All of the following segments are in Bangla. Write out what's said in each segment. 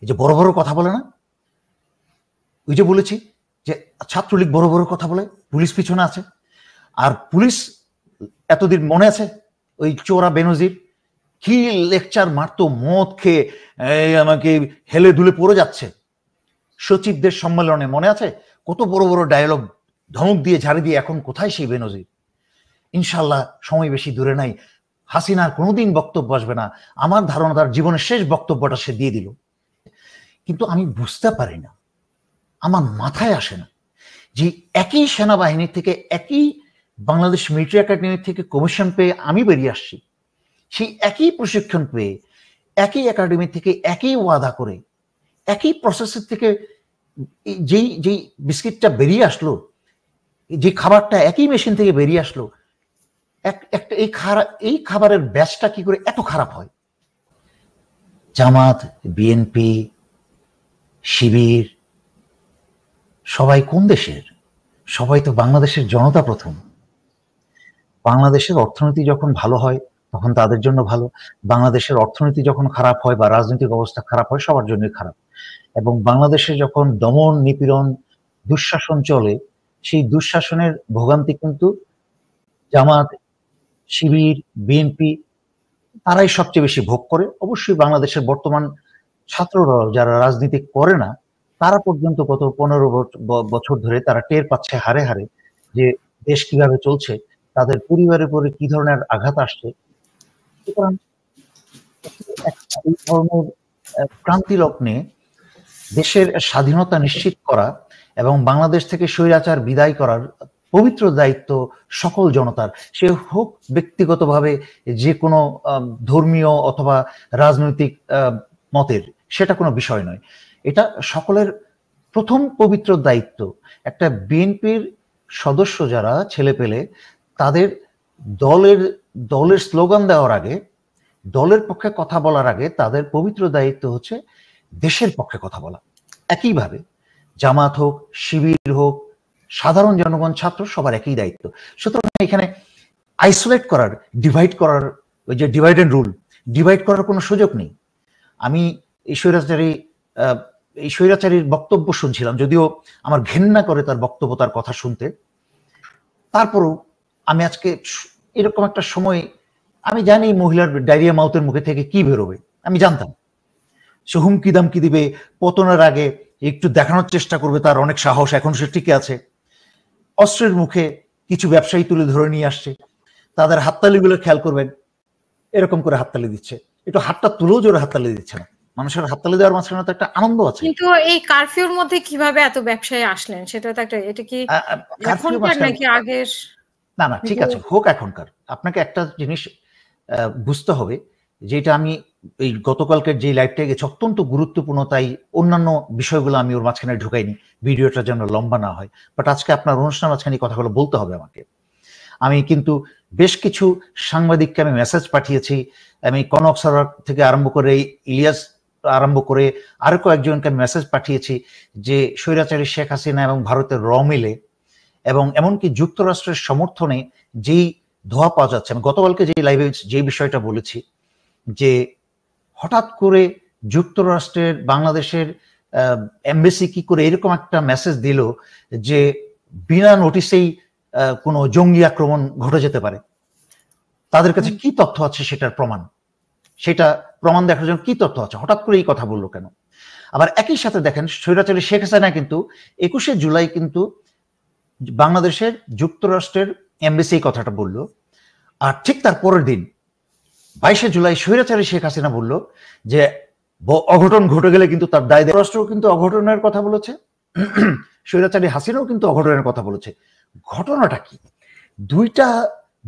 এই যে বড় বড় কথা বলে না, ওই যে বলেছি যে ছাত্রলীগ বড় বড় কথা বলে, পুলিশ পিছনে আছে। আর পুলিশ এতদিন মনে আছে ওই চোরা বেনজির কি লেকচার মারতো, মদ খেয়ে আমাকে হেলে দুলে পড়ে যাচ্ছে সচিবদের সম্মেলনে, মনে আছে কত বড় বড় ডায়লগ ধমক দিয়ে ঝাড়ি দিয়ে। এখন কোথায় সেই বেনজির? ইনশাল্লাহ সময় বেশি দূরে নাই, হাসিনার কোনোদিন বক্তব্য আসবে না। আমার ধারণা তার জীবনের শেষ বক্তব্যটা সে দিয়ে দিল। কিন্তু আমি বুঝতে পারি না, আমার মাথায় আসে না যে একই সেনাবাহিনী থেকে, একই বাংলাদেশ মিলিটারি একাডেমি থেকে কমিশন পেয়ে আমি বেরিয়ে আসছি, সেই একই প্রশিক্ষণ পেয়ে একই একাডেমি থেকে একই ওয়াদা করে একই প্রসেসের থেকে যেই যেই বিস্কিটটা বেরিয়ে আসলো, যে খাবারটা একই মেশিন থেকে বেরিয়ে আসলো, একটা এই খাবারের ব্যাচটা কি করে এত খারাপ হয়? জামাত, বিএনপি, শিবির সবাই কোন দেশের? সবাই তো বাংলাদেশের জনতা প্রথম। বাংলাদেশের অর্থনীতি যখন ভালো হয় তখন তাদের জন্য ভালো, বাংলাদেশের অর্থনীতি যখন খারাপ হয় বা রাজনৈতিক অবস্থা খারাপ হয় সবার জন্যই খারাপ। এবং বাংলাদেশে যখন দমন নিপীড়ন দুঃশাসন চলে, সেই দুঃশাসনের ভোগান্তি কিন্তু জামাত, শিবির, বিএনপি তারাই সবচেয়ে বেশি ভোগ করে। অবশ্যই বাংলাদেশের বর্তমান ছাত্ররা যারা রাজনীতি করে না, তারা পর্যন্ত গত 15 বছর ধরে তারা টের পাচ্ছে হারে হারে যে দেশ কিভাবে চলছে, তাদের পরিবারের উপরে কি ধরনের আঘাত আসছে। সুতরাং এই ধরনের ক্রান্তি লগ্নে দেশের স্বাধীনতা নিশ্চিত করা এবং বাংলাদেশ থেকে স্বৈরাচার বিদায় করার পবিত্র দায়িত্ব সকল জনতার, সে হোক ব্যক্তিগতভাবে যে কোনো ধর্মীয় অথবা রাজনৈতিক মতের, সেটা কোনো বিষয় নয়। এটা সকলের প্রথম পবিত্র দায়িত্ব। একটা বিএনপির সদস্য যারা ছেলে পেলে, তাদের দলের স্লোগান দেওয়ার আগে, দলের পক্ষে কথা বলার আগে তাদের পবিত্র দায়িত্ব হচ্ছে দেশের পক্ষে কথা বলা। একইভাবে জামাত হোক, শিবির হোক, সাধারণ জনগণ, ছাত্র, সবার একই দায়িত্ব। সুতরাং এখানে আইসোলেট করার, ডিভাইড করার, ওই যে ডিভাইড এন্ড রুল, ডিভাইড করার কোনো সুযোগ নেই। আমি এই স্বৈরাচারীর বক্তব্য শুনছিলাম, যদিও আমার ঘেন্না করে তার বক্তব্য, তার কথা শুনতে। তারপরও আমি আজকে এরকম একটা সময়, আমি জানি মহিলার ডায়রিয়া মাউথের মুখে থেকে কি বেরোবে, আমি জানতাম। সে হুমকি দামকি দিবে, পতনের আগে একটু দেখানোর চেষ্টা করবে তার অনেক সাহস, এখন সে টিকে আছে। অস্ত্রের মুখে কিছু ব্যবসায়ী তুলে ধরে নিয়ে আসছে, তাদের হাততালিগুলো খেয়াল করবেন, এরকম করে হাততালি দিচ্ছে, একটু হাতটা তুলেও জোরে হাততালি দিচ্ছে না। মানুষের হাততালি দেওয়ার মাঝখানে তো একটা আনন্দ আছে। কিন্তু এই কারফিউর মধ্যে কিভাবে এত ব্যবসায়ী আসলেন সেটা তো একটা, এটা কি এখনকার নাকি আগের? না না, ঠিক আছে, হোক এখনকার। আপনাকে একটা জিনিস বুঝতে হবে, যেটা আমি এই গতকালকের যে লাইভটা গেছে অত্যন্ত গুরুত্বপূর্ণ, তাই অন্যান্য বিষয়গুলো আমি ওর মাঝখানে ঢুকাইনি, ভিডিওটা যেন লম্বা না হয়। বাট আজকে আপনার অনুষ্ঠান মাঝখানে কথাগুলো বলতে হবে আমাকে। আমি কিন্তু বেশ কিছু সাংবাদিককে আমি মেসেজ পাঠিয়েছি, আমি কনক সরকার থেকে আরম্ভ করে ইলিয়াস আরম্ভ করে আরো কয়েকজনকে মেসেজ পাঠিয়েছি যে স্বৈরাচারী শেখ হাসিনা এবং ভারতের র মিলে এবং এমনকি যুক্তরাষ্ট্রের সমর্থনে যেই ধোয়া পাওয়া যাচ্ছে। আমি গতকালকে যে লাইভে যে বিষয়টা বলেছি যে হঠাৎ করে যুক্তরাষ্ট্রের বাংলাদেশের এমবেসি কি করে এরকম একটা মেসেজ দিল যে বিনা নোটিশেই কোনো জঙ্গি আক্রমণ ঘটে যেতে পারে। তাদের কাছে কি তথ্য আছে সেটার প্রমাণ, সেটা প্রমাণ দেখার জন্য কি তথ্য আছে, হঠাৎ করে এই কথা বললো কেন? আবার একই সাথে দেখেন স্বৈরাচারী শেখ হাসিনা কিন্তু 21শে জুলাই কিন্তু বাংলাদেশের যুক্তরাষ্ট্রের এমবেসি এই কথাটা বললো, আর ঠিক তার পরের দিন 22শে জুলাই স্বৈরাচারী শেখ হাসিনা বলল যে অঘটন ঘটে গেলে কিন্তু তার দায়। রাষ্ট্রও কিন্তু অঘটনের কথা বলেছে, স্বৈরাচারী হাসিনাও কিন্তু অঘটনের কথা বলেছে। ঘটনাটা কি?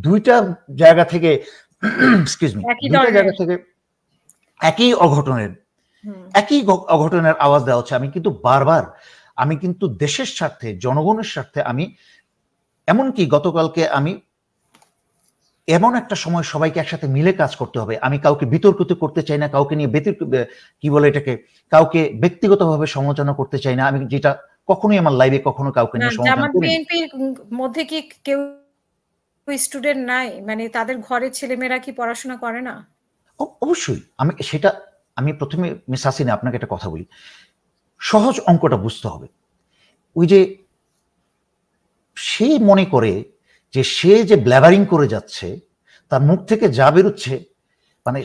দুইটা জায়গা থেকে এক্সকিউজ মি, দুইটা জায়গা থেকে একই অঘটনের আওয়াজ দেওয়া হচ্ছে। আমি কিন্তু বারবার, আমি কিন্তু দেশের স্বার্থে, জনগণের স্বার্থে, আমি এমনকি গতকালকে আমি এমন একটা সময় সবাইকে একসাথে মিলে কাজ করতে হবে। আমি কাউকে বিতর্কিত করতে চাই না, কাউকে নিয়ে কি বলে এটাকে, কাউকে ব্যক্তিগতভাবে সমালোচনা করতে চাই না। আমি যেটা কখনোই আমার লাইভে কখনো কাউকে নিয়ে সমালোচনা করি না। বিএনপির মধ্যে কি কেউ স্টুডেন্ট নাই? মানে তাদের ঘরের ছেলেমেয়েরা কি পড়াশোনা করে না? অবশ্যই, আমি প্রথমে মিস হাসিনা আপনাকে একটা কথা বলি, সহজ অঙ্কটা বুঝতে হবে। ওই যে সে মনে করে যে সে যে ব্ল্যাবারিং করে যাচ্ছে, তার মুখ থেকে যা বেরোচ্ছে, মানে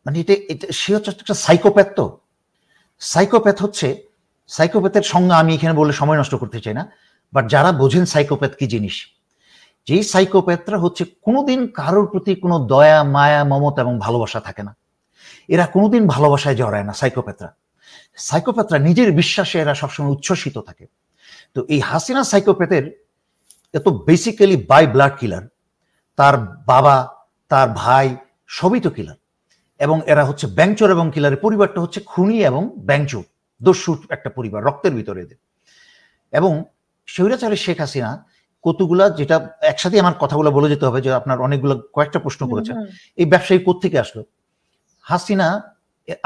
মানে এটা সে হচ্ছে একটা সাইকোপ্যাথ। তো সাইকোপ্যাথ হচ্ছে, সাইকোপ্যাথের সংজ্ঞা আমি এখানে বলে সময় নষ্ট করতে চাই না, বাট যারা বোঝেন সাইকোপ্যাথ কি জিনিস, যেই সাইকোপ্যাথরা হচ্ছে কোনোদিন কারোর প্রতি কোনো দয়া মায়া মমতা এবং ভালোবাসা থাকে না, এরা কোনোদিন ভালোবাসায় জড়ায় না। সাইকোপ্যাথরা নিজের বিশ্বাসে এরা সবসময় উচ্ছ্বসিত থাকে। তো এই হাসিনা সাইকোপ্যাথের এত বেসিক্যালি বাই ব্লাড কিলার, তার বাবা তার ভাই সবই তো কিলার, এবং এরা হচ্ছে ব্যাংচোর এবং কিলারের পরিবারটা হচ্ছে খুনি এবং ব্যাংচোর দস্যু একটা পরিবার, রক্তের ভিতরে এদের। এবং স্বৈরাচারী শেখ হাসিনা কতগুলা, যেটা একসাথে আমার কথাগুলো বলে যেতে হবে যে আপনার অনেকগুলো কয়েকটা প্রশ্ন করেছেন, এই ব্যবসায়ী কোত্থেকে আসলো। হাসিনা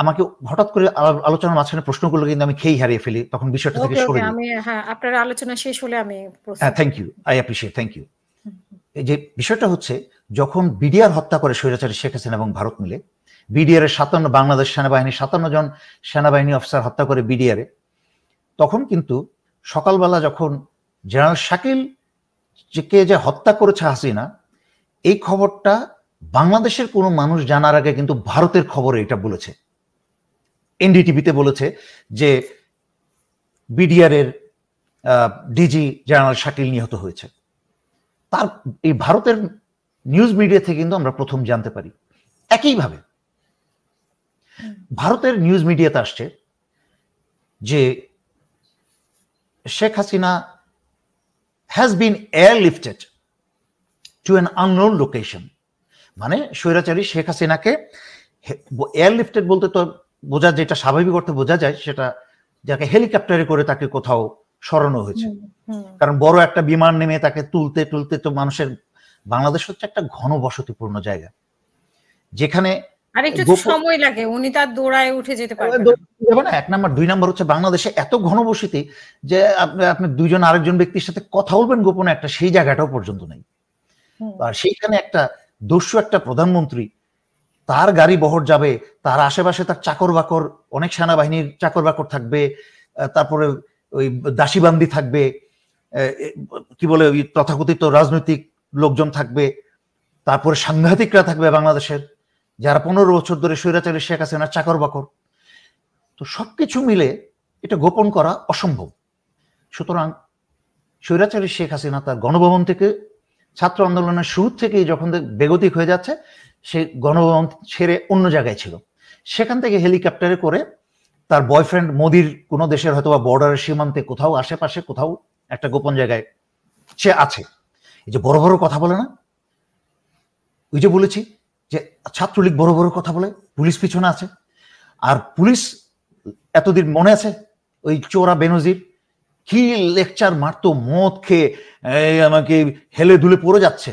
আমাকে হঠাৎ করে আলোচনার মাঝখানে প্রশ্ন করলো, কিন্তু আমি খেই হারিয়ে ফেলি, তখন বিষয়টা থেকে সরে যাই। হ্যাঁ, আপনার আলোচনা শেষ হলে আমি হ্যাঁ, thank you, I appreciate, thank you. এই যে বিষয়টা হচ্ছে, যখন বিডিআর হত্যা করে স্বৈরাচারী শেখ হাসিনা এবং ভারত মিলে, বিডিআর এর 57 বাংলাদেশ সেনাবাহিনী 57 জন সেনাবাহিনী অফিসার হত্যা করে বিডিআর, তখন কিন্তু সকালবেলা যখন জেনারেল শাকিল যে হত্যা করেছে হাসিনা, এই খবরটা বাংলাদেশের কোনো মানুষ জানার আগে কিন্তু ভারতের খবরে এটা বলেছে, এনডিটিভিতে বলেছে যে বিডিআর এর ডিজি জেনারেল শাকিল নিহত হয়েছে। তার এই ভারতের নিউজ মিডিয়া থেকে কিন্তু আমরা প্রথম জানতে পারি। একইভাবে ভারতের নিউজ মিডিয়াতে আসছে যে Sheikh Hasina has been airlifted to an unknown location. মানে স্বৈরাচারী শেখ হাসিনাকে এয়ারলিফটেড বলতে তো বোঝা, যেটা স্বাভাবিক অর্থে বোঝা যায়, সেটা যাকে হেলিকপ্টারে করে তাকে কোথাও সরানো হয়েছে। কারণ বড় একটা বিমান নেমে তাকে তুলতে তুলতে তো মানুষের, বাংলাদেশ হচ্ছে একটা ঘনবসতিপূর্ণ জায়গা, যেখানে আর একটু সময় লাগে, উনি তার দৌড়ায় উঠে যেতে পারবেন না। এক নাম্বার, দুই নাম্বার হচ্ছে বাংলাদেশে এত ঘনবসতি যে আপনি দুইজন আরেকজন ব্যক্তির সাথে কথা বলবেন গোপনে একটা, সেই জায়গাটাও পর্যন্ত নেই। আর সেইখানে একটা দস্যু একটা প্রধানমন্ত্রী, তার গাড়ি বহর যাবে, তার আশেপাশে তার চাকর বাকর, অনেক সেনাবাহিনীর চাকর বাকর থাকবে, তারপরে ওই দাসীবান্দি থাকবে, কি বলে ওই তথাকথিত রাজনৈতিক লোকজন থাকবে, তারপরে সাংঘাতিকরা থাকবে বাংলাদেশের, যারা 15 বছর ধরে স্বৈরাচারী শেখ হাসিনার চাকর বাকর। তো সবকিছু মিলে এটা গোপন করা অসম্ভব। সুতরাং স্বৈরাচারী শেখ হাসিনা তার গণভবন থেকে, ছাত্র আন্দোলনের শুরু থেকেই যখন বেগতিক হয়ে যাচ্ছে, সে গণভবন ছেড়ে অন্য জায়গায় ছিল, সেখান থেকে হেলিকপ্টারে করে তার বয়ফ্রেন্ড মোদির কোনো দেশের হয়তো বা বর্ডারের সীমান্তে কোথাও আশেপাশে কোথাও একটা গোপন জায়গায় সে আছে। এই যে বড় বড় কথা বলে না, ওই যে বলেছি যে ছাত্রলীগ বড় বড় কথা বলে, পুলিশ পিছনে আছে। আর পুলিশ এতদিন মনে আছে ওই চোরা বেনজির কি লেকচার মারতো, মদ খেয়ে আমাকে হেলে দুলে পড়ে যাচ্ছে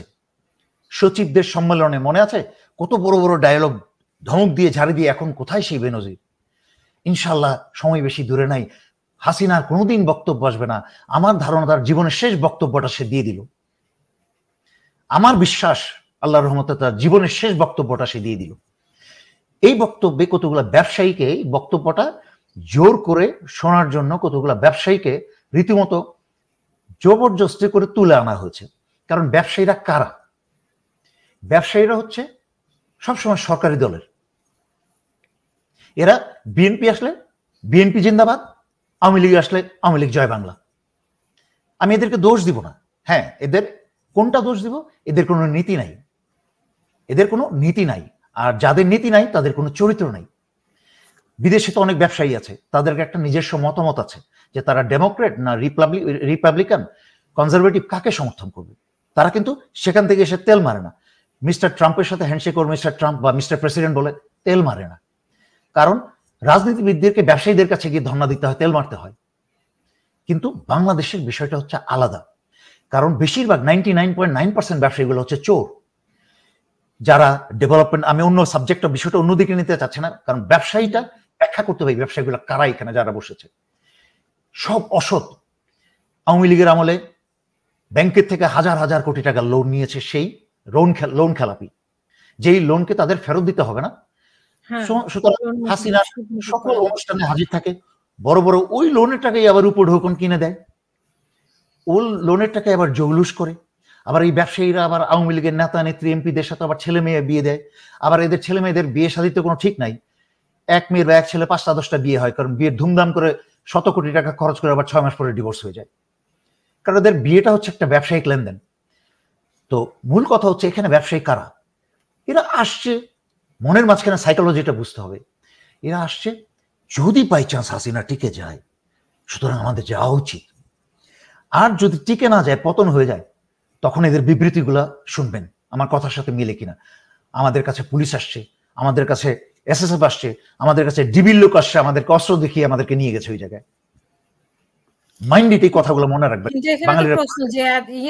সচিবদের সম্মেলনে, মনে আছে কত বড় বড় ডায়লগ ধমক দিয়ে ঝাড়ি দিয়ে। এখন কোথায় সেই বেনজির? ইনশাল্লাহ সময় বেশি দূরে নাই, হাসিনার কোনোদিন বক্তব্য আসবে না। আমার ধারণা তার জীবনের শেষ বক্তব্যটা সে দিয়ে দিল। আমার বিশ্বাস আল্লাহর রহমতে তার জীবনের শেষ বক্তব্যটা সে দিয়ে দিল। এই বক্তব্যে কতগুলো ব্যবসায়ীকে বক্তব্যটা জোর করে শোনার জন্য কতগুলো ব্যবসায়ীকে রীতিমতো জবরদস্তি করে তুলে আনা হয়েছে। কারণ ব্যবসায়ীরা কারা? ব্যবসায়ীরা হচ্ছে সবসময় সরকারি দলের। এরা বিএনপি আসলে বিএনপি জিন্দাবাদ, আওয়ামী লীগ আসলে আওয়ামী লীগ জয় বাংলা। আমি এদেরকে দোষ দিব না। হ্যাঁ, এদের কোনটা দোষ দিব? এদের কোনো নীতি নাই, এদের কোনো নীতি নাই। আর যাদের নীতি নাই তাদের কোনো চরিত্র নাই। বিদেশে তো অনেক ব্যবসায়ী আছে, তাদেরকে একটা নিজস্ব মতামত আছে যে তারা ডেমোক্রেট না রিপাবলিকান, কনজারভেটিভ, কাকে সমর্থন করবে। তারা কিন্তু সেখান থেকে এসে তেল মারে না। মিস্টার ট্রাম্পের সাথে হ্যান্ডশেক করে মিস্টার ট্রাম্প বা মিস্টার প্রেসিডেন্ট বলে তেল মারে না। কারণ রাজনীতিবিদদেরকে ব্যবসায়ীদের কাছে গিয়ে ধর্ণা দিতে হয়, তেল মারতে হয়। কিন্তু বাংলাদেশের বিষয়টা হচ্ছে আলাদা। কারণ বেশিরভাগ 99.9% ব্যবসায়ীগুলো হচ্ছে চোর, যারা ডেভেলপমেন্ট, আমি অন্য সাবজেক্টটা বিষয়টা অন্যদিকে নিতে চাচ্ছি না, কারণ ব্যবসায়ীটা ব্যাখ্যা করতে হবে ব্যবসায়ীগুলো কারা এখানে যারা বসেছে। সব অসৎ। আওয়ামী লীগের আমলে ব্যাংকের থেকে হাজার হাজার কোটি টাকা লোন নিয়েছে, সেই লোন খেলাপি, যেই লোনকে তাদের ফেরত দিতে হবে না, হ্যাঁ, সুতরাং হাসিনা সকল অনুষ্ঠানে হাজির থাকে, বড় বড় ওই লোনের টাকাই আবার উপঢৌকন কিনে দেয়, ওই লোনের টাকায় আবার জৌলুস করে, আবার এই ব্যবসায়ীরা আবার আওয়ামী লীগের নেতা নেত্রী এমপিদের সাথে আবার ছেলে মেয়ে বিয়ে দেয়, আবার এদের ছেলে মেয়েদের বিয়ে শাদীতে কোনো ঠিক নাই, এক মেয়ের বা এক ছেলে 5টা 10টা বিয়ে হয়, কারণ বিয়ের ধুমধাম করে 100 কোটি টাকা খরচ করে আবার 6 মাস পরে ডিভোর্স হয়ে যায়, কারণ এদের বিয়েটা হচ্ছে একটা ব্যবসায়িক লেনদেন। তো মূল কথা হচ্ছে এখানে ব্যবসায়ী কারা? এরা আসছে, মনের মাঝখানে সাইকোলজিটা বুঝতে হবে, এরা আসছে যদি বাই চান্স হাসিনা টিকে যায় সুতরাং আমাদের যাওয়া উচিত, আর যদি টিকে না যায়, পতন হয়ে যায়, তখন এদের বিবৃতিগুলা শুনবেন আমার কথার সাথে মিলে কিনা। আমাদের কাছে পুলিশ আসছে, আমাদের কাছে এসএসএফ আসছে, আমাদের কাছে ডিবির লোক আসছে, আমাদেরকে অস্ত্র দেখিয়ে আমাদেরকে নিয়ে গেছে ওই জায়গায়। মাইন্ড এই কথাগুলো মনে রাখবেন। প্রশ্ন যে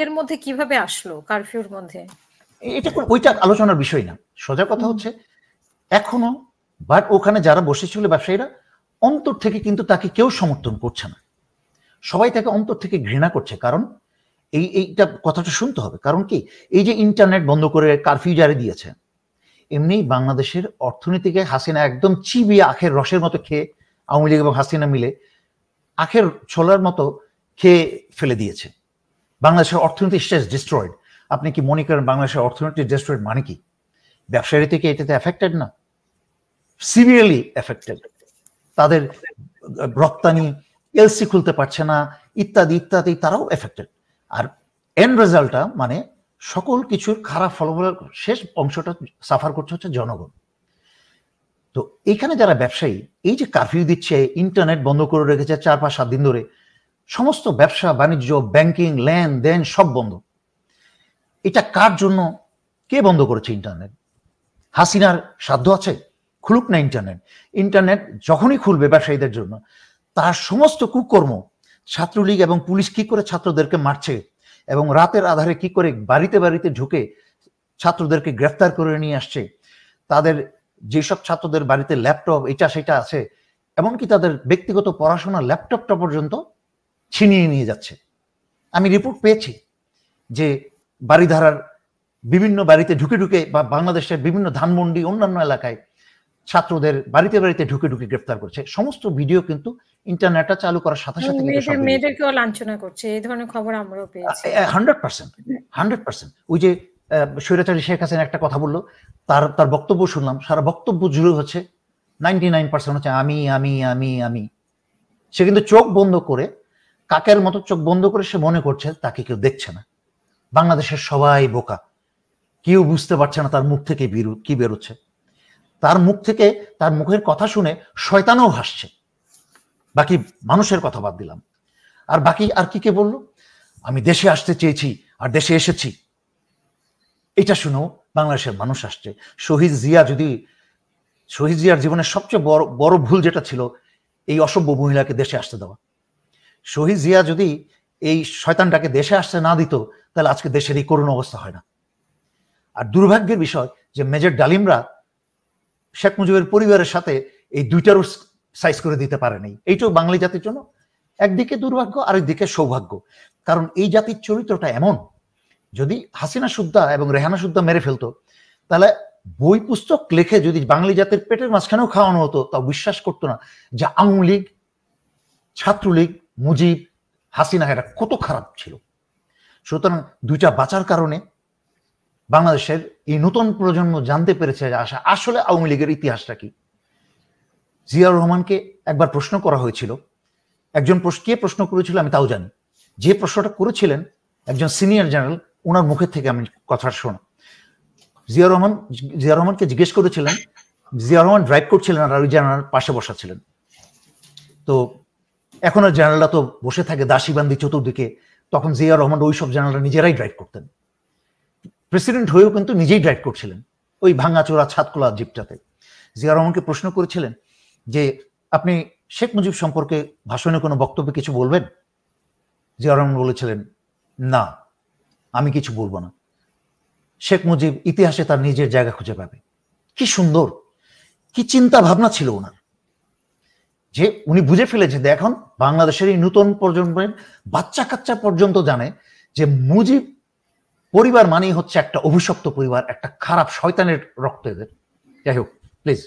এর মধ্যে কিভাবে আসলো, কারফিউর মধ্যে, এটা ওইটা আলোচনার বিষয় না, সোজা কথা হচ্ছে এখনো বাট ওখানে যারা বসেছিল ব্যবসায়ীরা অন্তর থেকে কিন্তু তাকে কেউ সমর্থন করছে না, সবাই তাকে অন্তর থেকে ঘৃণা করছে। কারণ এইটা কথাটা শুনতে হবে, কারণ কি এই যে ইন্টারনেট বন্ধ করে কারফিউ জারি দিয়েছে, এমনি বাংলাদেশের অর্থনীতিকে হাসিনা একদম চিবিয়ে আখের রসের মতো খেয়ে, আওয়ামী লীগ এবং হাসিনা মিলে আখের ছোলার মতো খেয়ে ফেলে দিয়েছে। বাংলাদেশের অর্থনীতি শেষ, ডিস্ট্রয়েড। আপনি কি মনে করেন বাংলাদেশের অর্থনীতি ডিস্ট্রয়েড মানে কি? ব্যবসায়ী থেকে এটাতে এফেক্টেড না? Severely affected. তাদের রপ্তানি এলসি খুলতে পারছে না, ইত্যাদি ইত্যাদি, তারাও এফেক্টেড। আর এন্ড রেজাল্টটা মানে সকল কিছুর খারাপ ফলাফল শেষ অংশটা সাফার করছে হচ্ছে জনগণ। তো এখানে যারা ব্যবসায়ী এই যে কারফিউ দিচ্ছে, ইন্টারনেট বন্ধ করে রেখেছে 4-5-7 দিন ধরে, সমস্ত ব্যবসা বাণিজ্য, ব্যাংকিং, লেনদেন সব বন্ধ। এটা কার জন্য? কে বন্ধ করেছে ইন্টারনেট? হাসিনার সাধ্য আছে? খুলুক না ইন্টারনেট। ইন্টারনেট যখনই খুলবে ব্যবসায়ীদের জন্য, তার সমস্ত কুকর্ম, ছাত্রলীগ এবং পুলিশ কি করে ছাত্রদেরকে মারছে এবং রাতের আধারে কি করে বাড়িতে বাড়িতে ঢুকে ছাত্রদেরকে গ্রেফতার করে নিয়ে আসছে, তাদের যেসব ছাত্রদের বাড়িতে ল্যাপটপ এটা সেটা আছে, এমনকি তাদের ব্যক্তিগত পড়াশোনার ল্যাপটপটা পর্যন্ত ছিনিয়ে নিয়ে যাচ্ছে। আমি রিপোর্ট পেয়েছি যে বাড়িধারার বিভিন্ন বাড়িতে ঢুকে ঢুকে বা বাংলাদেশের বিভিন্ন ধানমন্ডি অন্যান্য এলাকায় ছাত্রদের বাড়িতে বাড়িতে ঢুকে ঢুকে গ্রেফতার করছে। সমস্ত ভিডিও কিন্তু ইন্টারনেটটা চালু করার সাথে সাথে মেয়েদেরকেও লাঞ্ছনা করছে, এই ধরনের খবর আমরাও পেয়েছি। 100%। ওই যে স্বৈরাচারী শেখ হাসিনা একটা কথা বললো, তার বক্তব্য শুনলাম, সারা বক্তব্য জুড়ে হচ্ছে 99% হচ্ছে আমি আমি আমি আমি। সে কিন্তু চোখ বন্ধ করে, কাকের মতো চোখ বন্ধ করে সে মনে করছে তাকে কেউ দেখছে না। বাংলাদেশের সবাই বোকা, কেউ বুঝতে পারছে না তার মুখ থেকে কি বেরোচ্ছে। তার মুখ থেকে, তার মুখের কথা শুনে শয়তানও হাসছে। বাকি মানুষের কথা বাদ দিলাম। আর বাকি আর কি কে বললো আমি দেশে আসতে চেয়েছি আর দেশে এসেছি, এটা শুনেও বাংলাদেশের মানুষ আসছে। শহীদ জিয়ার জীবনের সবচেয়ে বড় ভুল যেটা ছিল এই অসভ্য মহিলাকে দেশে আসতে দেওয়া। শহীদ জিয়া যদি এই শয়তানটাকে দেশে আসতে না দিত তাহলে আজকে দেশের এই করুণ অবস্থা হয় না। আর দুর্ভাগ্যের বিষয় যে মেজর ডালিমরা শেখ মুজিবের পরিবারের সাথে এই দুইটারও সাইজ করে দিতে পারেনি। এইটাও বাঙালি জাতির জন্য একদিকে দুর্ভাগ্য, আরেকদিকে সৌভাগ্য। কারণ এই জাতির চরিত্রটা এমন, যদি হাসিনা সুদ্দা এবং রেহানা সুদ্দা মেরে ফেলতো তাহলে বই পুস্তক লেখে যদি বাঙালি জাতির পেটের মাঝখানেও খাওয়ানো হতো তাও বিশ্বাস করতো না যে আওয়ামী লীগ, ছাত্রলীগ, মুজিব, হাসিনা এটা কত খারাপ ছিল। সুতরাং দুইটা বাঁচার কারণে বাংলাদেশের এই নতুন প্রজন্ম জানতে পেরেছে যে আসলে আওয়ামী লীগের ইতিহাসটা কি। জিয়াউর রহমানকে একবার প্রশ্ন করা হয়েছিল, একজন কে প্রশ্ন করেছিল আমি তাও জানি। যে প্রশ্নটা করেছিলেন একজন সিনিয়র জেনারেল, ওনার মুখের থেকে আমি কথা শোনা। জিয়াউর রহমানকে জিজ্ঞেস করেছিলেন, জিয়াউর রহমান ড্রাইভ করছিলেন আর ওই জেনারেল পাশে বসা ছিলেন। তো এখন আর জেনারেলরা তো বসে থাকে দাসীবান্দি চতুর্দিকে, তখন জিয়াউর রহমান ওই সব জেনারেলরা নিজেরাই ড্রাইভ করতেন। প্রেসিডেন্ট হয়েও কিন্তু নিজেই ড্রাইভ করছিলেন ওই ভাঙাচোরা ছাদখোলা জিপটাতে। জিয়াউর রহমানকে প্রশ্ন করেছিলেন যে আপনি শেখ মুজিব সম্পর্কে ভাষণে কোনো বক্তব্যে কিছু বলবেন? জিয়াউর রহমান বলেছিলেন না, আমি কিছু বলবো না। শেখ মুজিব ইতিহাসে তার নিজের জায়গা খুঁজে পাবে। কি সুন্দর, কি চিন্তা ভাবনা ছিল ওনার, যে উনি বুঝে ফেলেছে এখন বাংলাদেশের এই নতুন প্রজন্মের বাচ্চা কাচ্চা পর্যন্ত জানে যে মুজিব পরিবার মানেই হচ্ছে একটা অভিশপ্ত পরিবার, একটা খারাপ শয়তানের রক্ত এদের। যাই হোক, প্লিজ।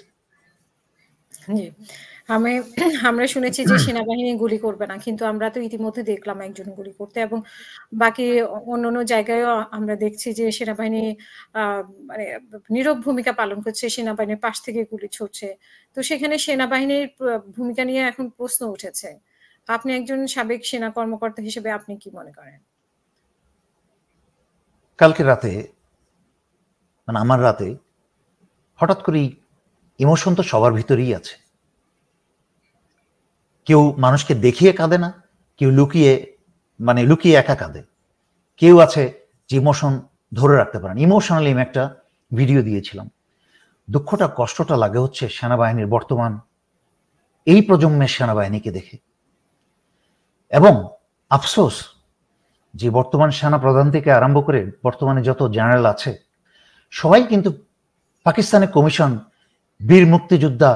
জি। আমি আমরা শুনেছি যে সেনাবাহিনী গুলি করবে না। কিন্তু আমরা তো ইতিমধ্যে দেখলাম একজন গুলি করতে এবং বাকি অন্যান্য জায়গায়ও আমরা দেখছি যে সেনাবাহিনী আ মানে নীরব ভূমিকা পালন করছে। সেনাবাহিনীর পাশ থেকে গুলি ছুড়ছে। তো সেখানে সেনাবাহিনীর ভূমিকা নিয়ে এখন প্রশ্ন উঠেছে। আপনি একজন সাবেক সেনা কর্মকর্তা হিসেবে আপনি কি মনে করেন? কালকে রাতে মানে আমার রাতে হঠাৎ করেই ইমোশন তো সবার ভিতরেই আছে। কেউ মানুষকে দেখিয়ে কাঁদে না, কেউ লুকিয়ে একা কাঁদে। কেউ আছে যে ইমোশন ধরে রাখতে পারে না। ইমোশনালি আমি একটা ভিডিও দিয়েছিলাম। দুঃখটা কষ্টটা লাগে হচ্ছে সেনাবাহিনীর বর্তমান এই প্রজন্মের সেনাবাহিনীকে দেখে, এবং আফসোস যে বর্তমান সেনা প্রধান থেকে আরম্ভ করে বর্তমানে যত জেনারেল আছে সবাই কিন্তু পাকিস্তানের কমিশন, বীর মুক্তিযোদ্ধা,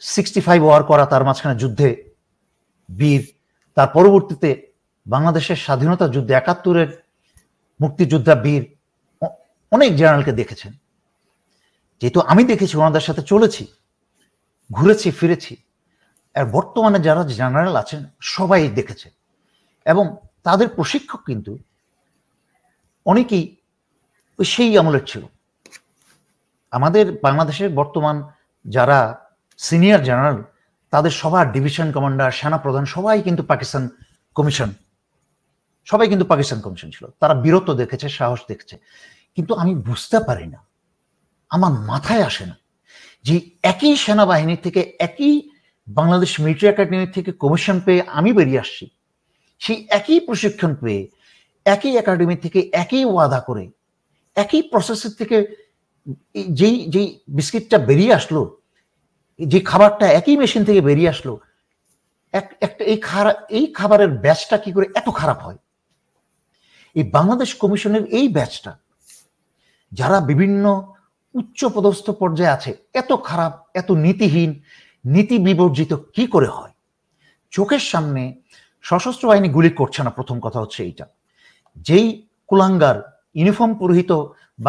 65 ওয়ার করা, তার মাঝখানে যুদ্ধে বীর, তার পরবর্তীতে বাংলাদেশের স্বাধীনতা যুদ্ধে 71-এর মুক্তিযোদ্ধা বীর, অনেক জেনারেলকে দেখেছেন। যেহেতু আমি দেখেছি, ওনাদের সাথে চলেছি, ঘুরেছি ফিরেছি, আর বর্তমানে যারা জেনারেল আছেন সবাই দেখেছে, এবং তাদের প্রশিক্ষক কিন্তু অনেকেই সেই আমলের ছিল। আমাদের বাংলাদেশের বর্তমান যারা সিনিয়র জেনারেল, তাদের সবার ডিভিশন কমান্ডার, সেনা প্রধান সবাই কিন্তু পাকিস্তান কমিশন ছিল। তারা বীরত্ব দেখেছে, সাহস দেখেছে। কিন্তু আমি বুঝতে পারি না, আমার মাথায় আসে না যে একই সেনাবাহিনী থেকে, একই বাংলাদেশ মিলিটারি একাডেমি থেকে কমিশন পেয়ে আমি বেরিয়ে আসছি, সেই একই প্রশিক্ষণ পেয়ে, একই একাডেমি থেকে, একই ওয়াদা করে, একই প্রসেসের থেকে যেই বিস্কিটটা বেরিয়ে আসলো, যে খাবারটা একই মেশিন থেকে বেরিয়ে আসলো, একটা এই খাবারের ব্যাচটা কি করে এত খারাপ হয়? এই বাংলাদেশ কমিশনের এই ব্যাচটা, যারা বিভিন্ন উচ্চ পদস্থ পর্যায়ে আছে, এত খারাপ, এত নীতিহীন, নীতি বিবর্জিত কি করে হয়? চোখের সামনে সশস্ত্র বাহিনী গুলি করছে না, প্রথম কথা হচ্ছে এইটা। যেই কুলাঙ্গার ইউনিফর্ম পরিহিত,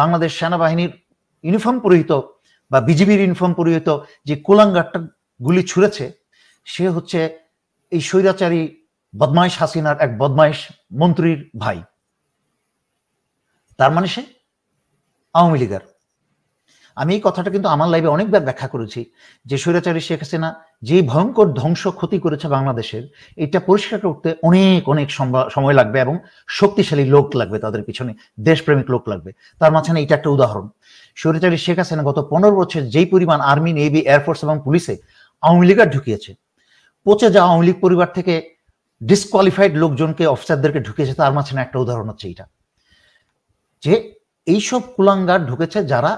বাংলাদেশ সেনাবাহিনীর ইউনিফর্ম পরিহিত বা বিজিবির ইউনিফর্ম পরিহিত যে কুলাঙ্গারটা গুলি ছুঁড়েছে, সে হচ্ছে এই স্বৈরাচারী বদমাইশ হাসিনার এক বদমাইশ মন্ত্রীর ভাই। তার মানে সে আওয়ামী লীগের। আমি এই কথাটা কিন্তু আমার লাইভে অনেকবার ব্যাখ্যা করেছি যে স্বৈরাচারী শেখ হাসিনা যে ভয়ঙ্কর ধ্বংস ক্ষতি করেছে বাংলাদেশের, এটা পরিষ্কার করতে অনেক অনেক সময় লাগবে এবং শক্তিশালী লোক লাগবে, তাদের পিছনে দেশপ্রেমিক লোক লাগবে। তার মাঝখানে এটা একটা উদাহরণ। স্বৈরাচারী শেখ হাসিনা গত 15 বছর যেই পরিমাণ আর্মি, নেভি, এয়ারফোর্স এবং পুলিশে আওয়ামী লীগার ঢুকিয়েছে, পচে যাওয়া আওয়ামী লীগ পরিবার থেকে ডিসকোয়ালিফাইড লোকজনকে, অফিসারদেরকে ঢুকিয়েছে, তার মাঝখানে একটা উদাহরণ হচ্ছে এইটা, যে এইসব কুলাঙ্গার ঢুকেছে যারা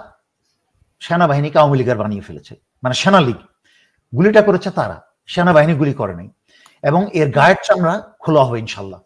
সেনাবাহিনীকে আওয়ামী লীগের বানিয়ে ফেলেছে। মানে সেনা লীগ গুলিটা করেছে তারা, সেনাবাহিনী গুলি করে নাই, এবং এর গায়ের চামড়া খোলা হবে ইনশাল্লাহ।